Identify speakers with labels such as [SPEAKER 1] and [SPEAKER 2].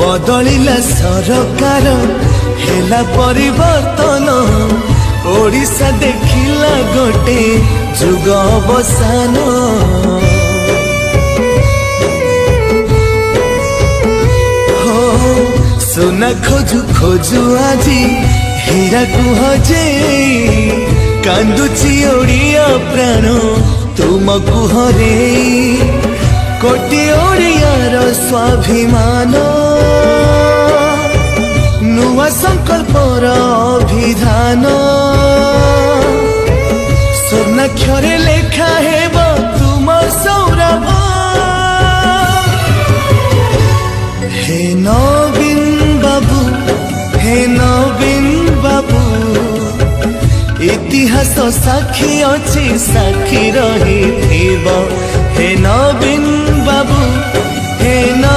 [SPEAKER 1] बदलिला सरकार हेला परिवर्तन ओडिशा देखिला गोटे जुग अवसान हो सोना खोजु खोजु आजी हीरा कुहजे कांदुची ओडिया प्राण तुमको हरे कोटि ओडियार स्वाभिमान नुआ संकल्पर अभिधान स्वर्णाक्षरे लेखा हेब तुम सौरभ हे नवीन बाबू हे नवीन बाबू इतिहास साक्षी अच्छी साक्षी रही हे नवीन बाबू हे न